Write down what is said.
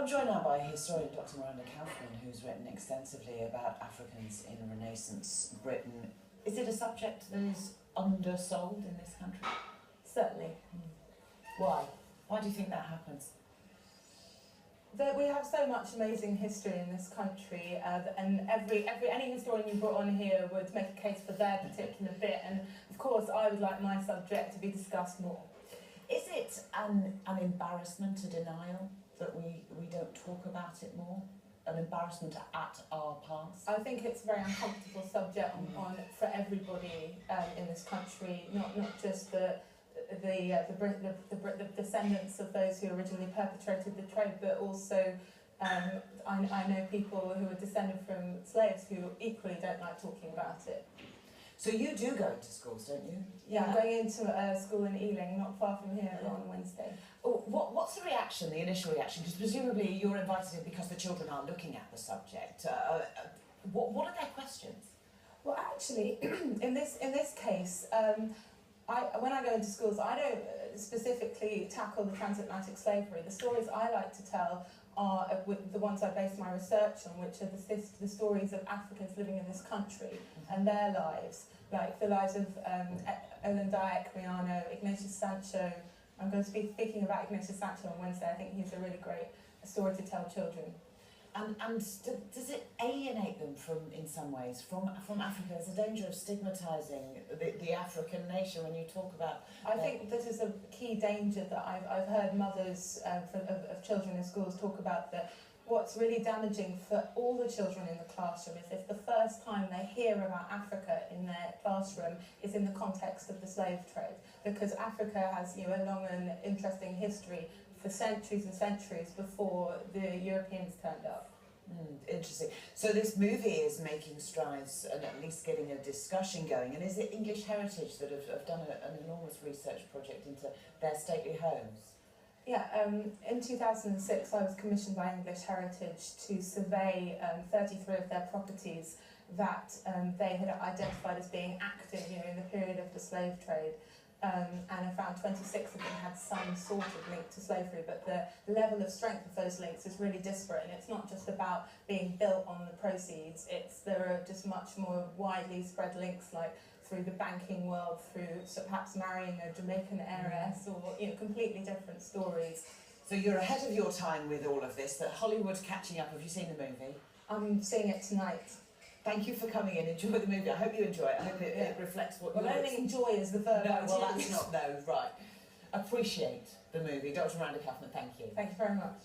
Well, I'm joined now by historian Dr. Miranda Kaufman, who's written extensively about Africans in Renaissance Britain. Is it a subject that is undersold in this country? Certainly. Why? Why do you think that happens? We have so much amazing history in this country, and any historian you brought on here would make a case for their particular bit, and of course I would like my subject to be discussed more. Is it an embarrassment, a denial, that we don't talk about it more? An embarrassment at our past? I think it's a very uncomfortable subject for everybody in this country, not just the descendants of those who originally perpetrated the trade, but also I know people who are descended from slaves who equally don't like talking about it. So you do go into schools, don't you? Yeah, I'm going into a school in Ealing, not far from here, on Wednesday. Oh, what's the reaction, the initial reaction? Because presumably you're invited in because the children are looking at the subject. What are their questions? Well, actually, in this case, when I go into schools, I don't specifically tackle the transatlantic slavery. The stories I like to tell are the ones I base my research on, which are the stories of Africans living in this country and their lives, like the lives of Olin Dyack, Miano, Ignatius Sancho. I'm going to be speaking about Ignatius Sancho on Wednesday. I think he's a really great story to tell children. And does it alienate them in some ways from Africa? There's a danger of stigmatising the African nation when you talk about... I think this is a key danger that I've heard mothers of children in schools talk about, that what's really damaging for all the children in the classroom is if the first time they hear about Africa in their classroom is in the context of the slave trade, because Africa has a long and interesting history for centuries and centuries before the Europeans turned up. Interesting. So this movie is making strides and at least getting a discussion going. And is it English Heritage that have done an enormous research project into their stately homes? Yeah, in 2006 I was commissioned by English Heritage to survey 33 of their properties that they had identified as being active in the period of the slave trade. And I found 26 of them had some sort of link to slavery, but the level of strength of those links is really disparate, and it's not just about being built on the proceeds, there are just much more widely spread links, like through the banking world, through perhaps marrying a Jamaican heiress, or completely different stories. So you're ahead of your time with all of this, that Hollywood's catching up. Have you seen the movie? I'm seeing it tonight. Thank you for coming in. Enjoy the movie. I hope you enjoy it. I hope it reflects what you're... Well, I don't think enjoy is the verb. No, well, that's not, no, right. Appreciate the movie. Dr. Miranda Kaufman, thank you. Thank you very much.